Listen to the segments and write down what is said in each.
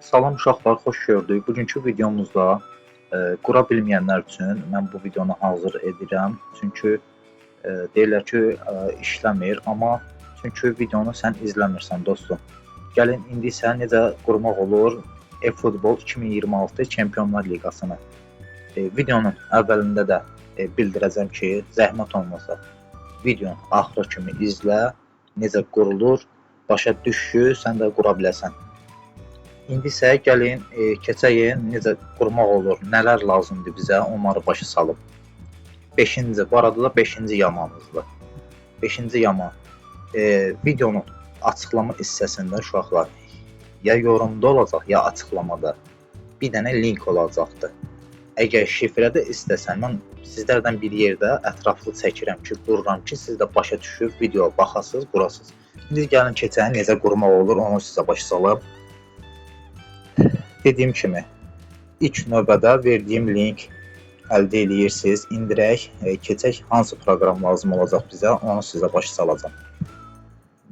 Salam uşaqlar, xoş gördük. Bugünkü videomuzda qura bilməyənlər üçün mən bu videonu hazır edirəm. Çünki deyirlər ki, işləmir, amma çünki videonu sən izləmirsən dostum. Gəlin indi isə necə qurmaq olur eFootball 2026 Çempionlar Liqasını. Videonun əvvəlində də bildirəcəm ki, zəhmət olmasa videonun axırı kimi izlə, necə qurulur, başa düş ki, sən də qura biləsən. İndi isə gəlin keçək necə qurmaq olur, nələr lazımdır bizə, onları başa salıb. 5-ci, bu arada da 5-ci yamanızdır. 5-ci yaman videonun açıqlama hissəsində uşaqlar ya yorumda olacaq, ya açıqlamada bir dənə link olacaqdır. Əgər şifrədə istəsən, mən sizlərdən bir yerdə ətraflı çəkirəm ki, qururam ki, siz də başa düşüb videoya baxasınız, qurasınız. İndi gəlin keçək necə qurmaq olur, onu sizə başa salıb. Dediyim kimi, ilk növbədə verdiyim link əldə edirsiniz. İndirək, keçək hansı proqram lazım olacaq bizə, onu sizə başa salacağım.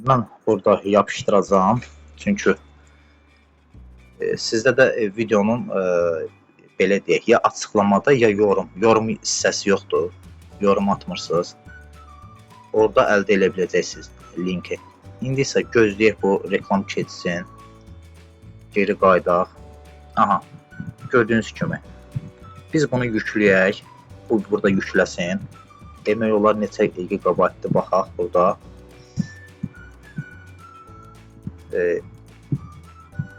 Mən burada yapışdıracağım. Çünki sizdə də videonun belə deyək, ya açıqlamada, ya yorum hissəsi yoxdur. Yorum atmırsınız. Orada əldə edə biləcəksiniz linki. İndi isə gözləyək bu reklam keçsin. Geri qaydaq. Aha, gördüyünüz kimi biz bunu yükləyək, bu burada yükləsin. Demək olar neçə gigabaytdır, baxaq burada.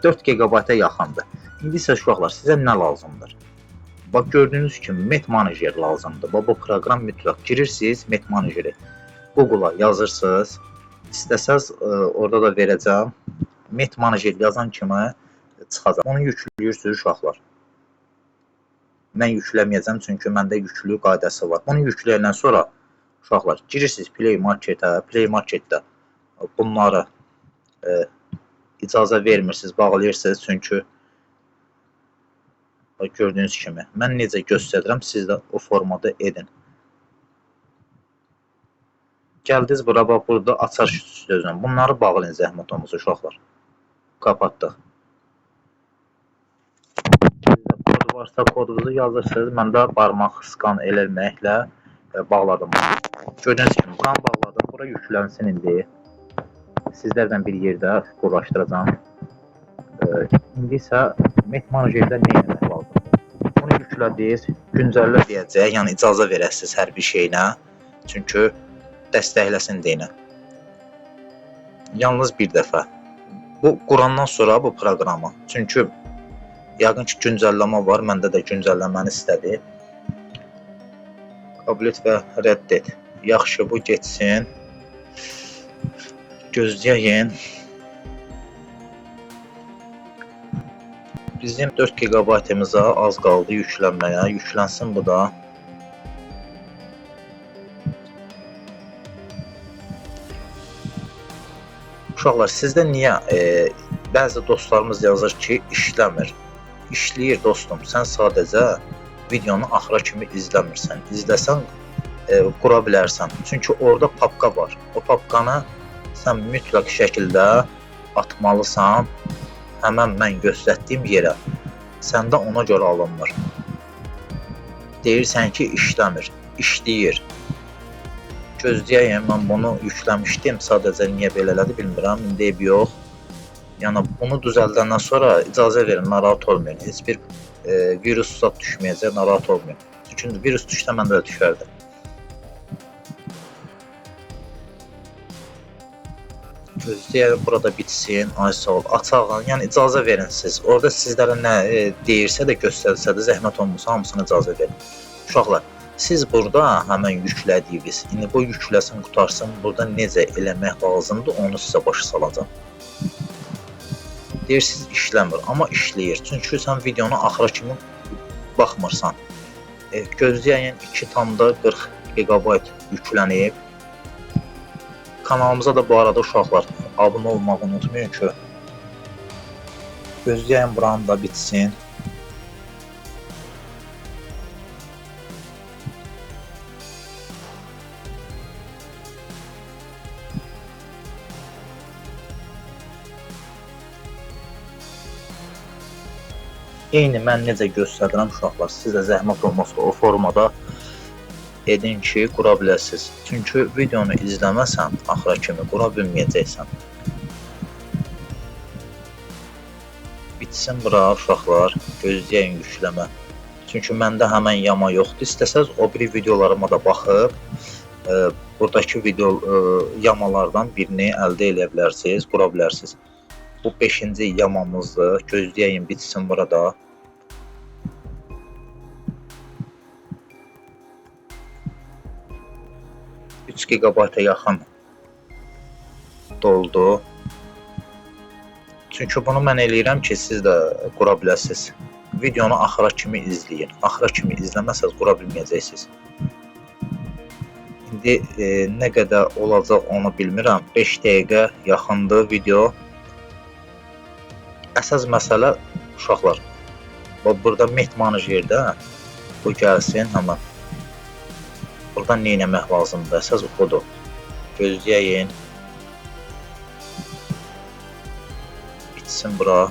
4 gigabayta yaxındır. İndi isə uşaqlar sizə nə lazımdır? Bax gördüyünüz kimi Met Manager lazımdır. Bu proqram mütləq girirsiniz Met Manageri. Google-a yazırsınız. İstəsəz orada da verəcəm. Met Manager yazan kimi çıxacaq. Onu yüklüyorsunuz uşaqlar. Mən yükləməyəcəm çünki məndə yüklü qaydası var. Onu yükləyəndən sonra uşaqlar girirsiniz Play Marketə. Play Marketdə bunları icazə vermirsiniz, bağlayırsınız çünki gördüyünüz kimi mən necə göstərirəm, siz də o formada edin. Gəldiniz bura, bax burada açar sözlə. Bunları bağlayın zəhmət olmasa uşaqlar. Kapatdıq. Kod varsa kodunuzu yazırsınız. Mən də barmaq skan eləməklə bağladım. Gördüyünüz kimi buranı bağladım. Bura yüklənsin indi. Sizlərdən bir yerdə qurlaşdıracağım. İndi isə Met Managerdə nə etmək lazımdır? Bunu yüklədiniz, güncəllə deyəcək, yəni icazə verəsiniz hər bir şeyinə. Çünki dəstəkləsin deyinə. Yalnız bir dəfə. Bu qurandan sonra bu proqramı. Çünki yəqin ki güncəlləmə var, məndə də güncəlləməni istədi. Kabul et və rədd et. Yaxşı, bu geçsin. Gözləyək. Bizim 4 gigabaytımıza az qaldı yüklənməyə. Yüklənsin bu da. Uşaqlar, sizdə niyə bəzi dostlarımız yazır ki, işləmir? İşləyir dostum, sən sadəcə videonu axıra kimi izləmirsən. İzləsən qura bilərsən. Çünki orada papka var. O papkanı sən mütləq şəkildə atmalısan həmən mən göstərdiyim yerə. Səndə ona görə alınmır. Deyirsən ki, işləmir. İşləyir. Gözləyəyim, mən bunu yükləmişdim. Sadəcə niyə belə elədi bilmirəm. İndi ev yox. Yəni bunu düzəldəndən sonra icazə verin, narahat olmayın. Heç bir virus düşməyəcək, narahat olmayın. Çünki virus düşsə məndə də düşərdi. Gözləyək, burada bitsin. Ay sağ ol. Açağın, yəni icazə verin siz. Orada sizlərə nə deyirsə də, göstərsə də zəhmət olmasa hamısını icazə verin. Uşaqlar, siz burada həmən yüklədiyiniz, indi bu yükləsin, qutarsın, burada necə eləmək lazımdır, onu sizə başa salacağım. Deyirsiniz işləmir, amma işləyir. Çünki sən videonu axıra kimi baxmırsan. Gözləyən 2,40 GB yüklənib. Kanalımıza da bu arada uşaqlar abunə olmağı unutmayın ki, gözləyən buranı da bitsin. Eyni mən necə göstərirəm uşaqlar, siz də zəhmət olmazsa o formada edin ki, qura biləsiniz. Çünki videonu izləməsən, axıra kimi qura bilməyəcəksən. Bitsin bura uşaqlar, gözləyin yükləmə. Çünki məndə həmən yama yoxdur. İstəsəz o biri videolarıma da baxıb buradakı video yamalardan birini əldə edə bilərsiniz, qura bilərsiniz. Bu 5-ci yamamızdır. Gözləyin bitsin burada. GB-a yaxın doldu. Çünki bunu mən eləyirəm ki, siz də qura biləsiniz. Videonu axıra kimi izləyin. Axıra kimi izləməsəz qura bilməyəcəksiniz. İndi nə qədər olacaq onu bilmirəm. 5 dəqiqə yaxındır video. Əsas məsələ uşaqlar. Burada metmanjerdə bu gəlsin həmən. Buradan nə etmək lazımdır? Əsas budur. Gözləyin. Bitsin bura.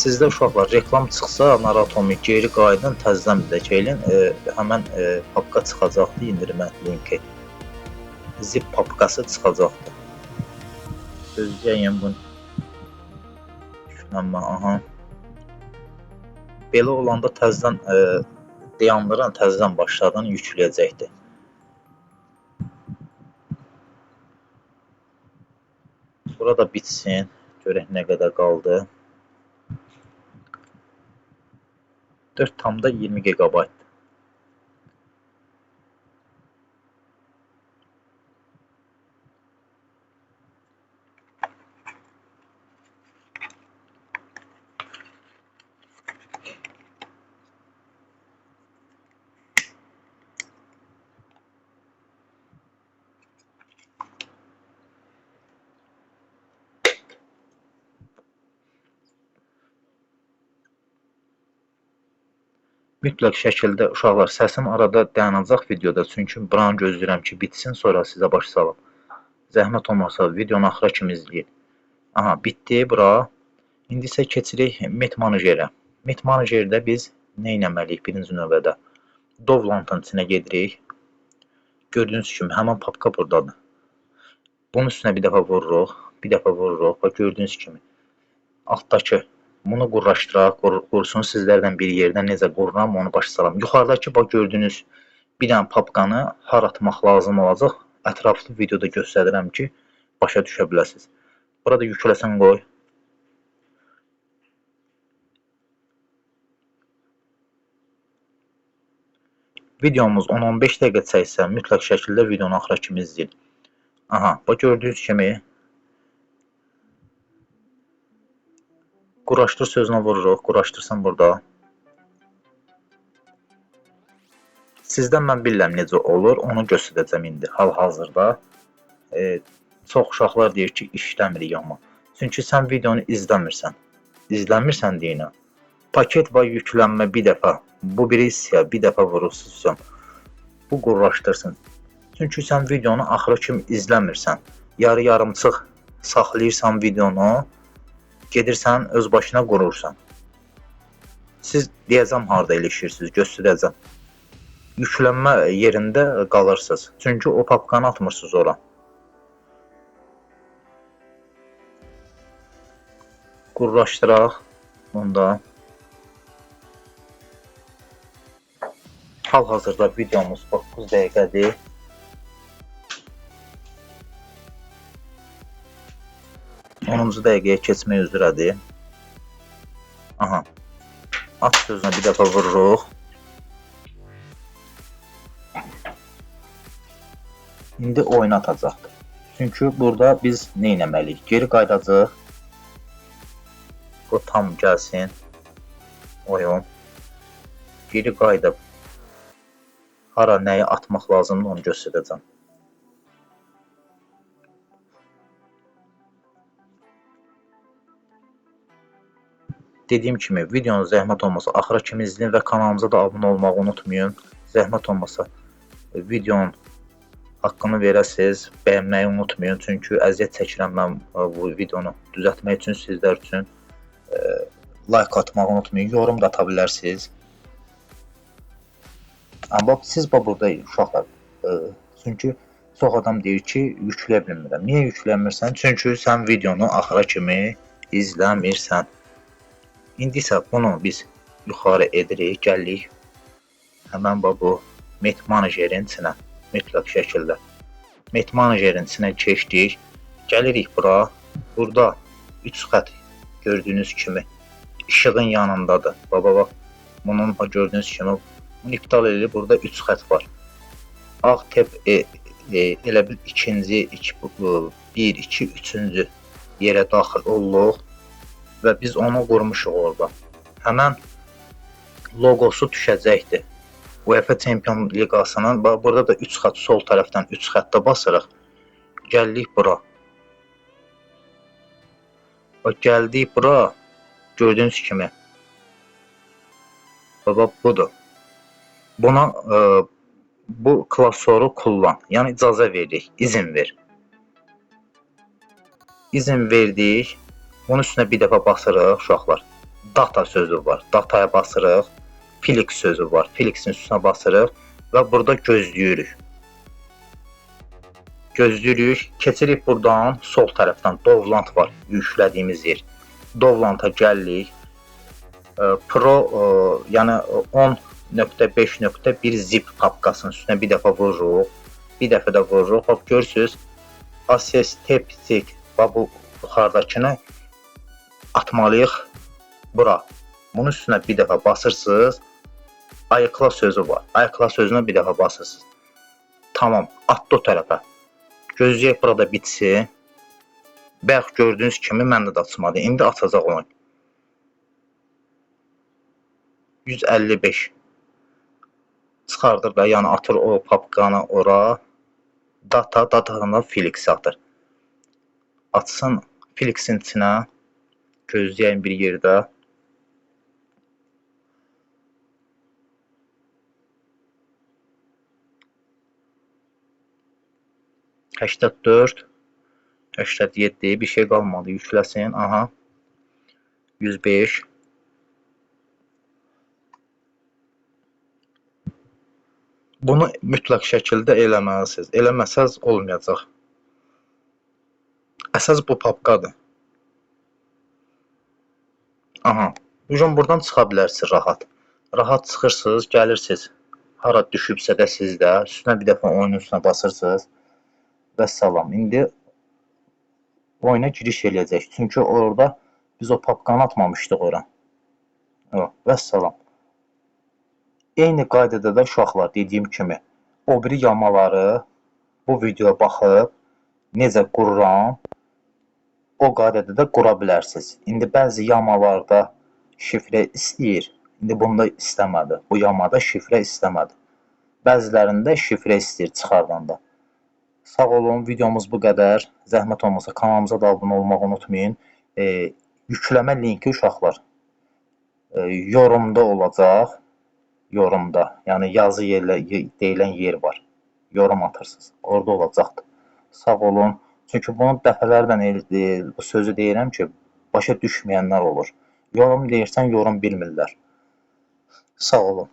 Sizdə uşaqlar reklam çıxsa narahat olmayın, geri qayıdın, təzədən bir də gəlin. Həmən papka çıxacaqdı, indirmə linki. Zip papkası çıxacaqdı. Gözləyin bunu. Düşünəmə, aha. Belə olanda təzədən dayandırın, təzədən başladan yükləyəcəkdir. Burada bitsin. Görək nə qədər qaldı. 4,20 GB. Mütləq şəkildə uşaqlar səsim arada dayanacaq videoda, çünki buranı gözləyirəm ki bitsin, sonra sizə baş salım. Zəhmət olmasa videonu axıra kimi izləyin. Aha, bitdi bura. İndi isə keçirik metmanajerə. Metmanajerdə biz nə etməliyik birinci növbədə? Dovlantın içinə gedirik. Gördüyünüz kimi həmən papka buradadır. Bunun üstünə bir dəfə vururuq, bir dəfə vururuq. Bax gördüyünüz kimi altdakı bunu qurlaşdıraq, qursun sizlərdən bir yerdən necə qururam onu başa salam. Yuxarıdakı bax gördüyünüz bir dənə papkanı har atmaq lazım olacaq. Ətraflı videoda göstərirəm ki, başa düşə biləsiniz. Burada yükləsən qoy. Videomuz 10-15 dəqiqə çəksə, mütləq şəkildə videonu axıra kimi izləyin. Aha, bax gördüyünüz kimi quraşdır sözünə vururuq, quraşdırsın burada. Sizdən mən bilirəm necə olur, onu göstərəcəm indi hal-hazırda. Çox uşaqlar deyir ki, işləmir yama. Çünki sən videonu izləmirsən. İzləmirsən deyinə. Paket və yüklənmə bir dəfə, bu biri hissəyə bir dəfə vurursun. Bu quraşdırsın. Çünki sən videonu axıra kimi izləmirsən. Yarı-yarımçıq saxlayırsan videonu. Gedirsən, öz başına qurursan. Siz deyəcəm harada ilişirsiniz, göstərəcəm. Yüklənmə yerində qalırsınız. Çünki o papkanı atmırsınız ora. Qurlaşdıraq bunda. Hal-hazırda videomuz 9 dəqiqədir. Onuncu dəqiqəyə keçmək üzrədir. Aha. At sözünə bir dəfə vururuq. İndi oynatacaqdır. Çünki burada biz nə etməliyik? Geri qayıdacaq. Bu tam gəlsin. Oyun. Geri qayıdıb. Hara nəyi atmaq lazımdır onu göstərəcəm. Dediyim kimi, videonu zəhmət olmasa axıra kimi izləyin və kanalımıza da abunə olmağı unutmayın. Zəhmət olmasa videonun haqqını verəsiniz, bəyənməyi unutmayın. Çünki əziyyət çəkirəm mən bu videonu düzəltmək üçün, sizlər üçün. Like atmağı unutmayın, yorum da ata bilərsiniz. Amma siz burada uşaqlar, çünki çox adam deyir ki, yükləyə bilmirəm. Niyə yüklənmirsən? Çünki sən videonu axıra kimi izləmirsən. İndi isə bunu biz yuxarı edirik, gəlirik. Həmən bu Met Managerin içinə, mütləq şəkildə. Met Managerin içinə keçdik. Gəlirik bura. Burada 3 xətt gördüyünüz kimi işığın yanındadır. Bax, bunun gördüyünüz kimi bunu iptal edilib. Burada 3 xətt var. Ağ tep elə bil ikinci, 1, 2, 3-cü yerə daxil olduq və biz onu qurmuşuq orada. Həmən logosu düşəcəkdir. UEFA Çempion Liqasının, burada da 3 xətt sol tərəfdən 3 xəttə basırıq. Gəldik bura. Gəldik bura. Gördüyünüz kimi. Budur. Buna bu klassoru kullan. Yəni icazə verdik. İzin ver. İzin verdik. Bunun üstünə bir dəfə basırıq uşaqlar. Data sözü var. Dataya basırıq. Felix sözü var. Felixin üstünə basırıq və burada gözləyirik. Gözləyirik. Keçirik buradan sol tərəfdən Dovland var. Yüklədiyimiz yer. Dovlanda gəlirik. Pro, yəni 10.5.1 zip papkasının üstünə bir dəfə vururuq. Bir dəfə də vururuq. Bax, görürsünüz. Step bu yuxarıdakını atmalıyıq bura. Bunun üstünə bir dəfə basırsınız. Ayıqla sözü var. Ayıqla sözünə bir dəfə basırsınız. Tamam. Atdı o tərəfə. Gözləyək burada bitsin. Bəx, gördüyünüz kimi məndə də açmadı. İndi açacaq onu. 155. Çıxardır da, yəni atır o papkanı ora. Datanı Felix atır. Açsın Felixin içinə. Gözləyək bir yerdə. $84, $87, bir şey qalmadı, yükləsin, aha, 105, bunu mütləq şəkildə eləməlisiniz, eləməsəz olmayacaq, əsas bu papkadır, aha, buradan çıxa bilərsiniz rahat çıxırsınız, gəlirsiniz, hara düşübsə də sizdə, üstünə bir dəfə oyunun üstünə basırsınız, və salam. İndi oyuna giriş eləyəcək. Çünki orada biz o papkanı atmamışdıq ora. Və salam. Eyni qaydada da uşaqlar dediyim kimi o biri yamaları bu videoya baxıb necə qururam o qaydada da qura bilərsiniz. İndi bəzi yamalarda şifrə istəyir. İndi bunda istəmədi. Bu yamada şifrə istəmədi. Bəzilərində şifrə istəyir çıxardanda. Sağ olun, videomuz bu qədər. Zəhmət olmasa kanalımıza da abunə olmağı unutmayın. Yükləmə linki uşaqlar yorumda olacaq. Yorumda, yəni yazı deyilən yer var. Yorum atırsınız. Orada olacaqdır. Sağ olun. Çünki bunu dəfələrlə bu sözü deyirəm ki, başa düşməyənlər olur. Yorum deyirsən, yorum bilmirlər. Sağ olun.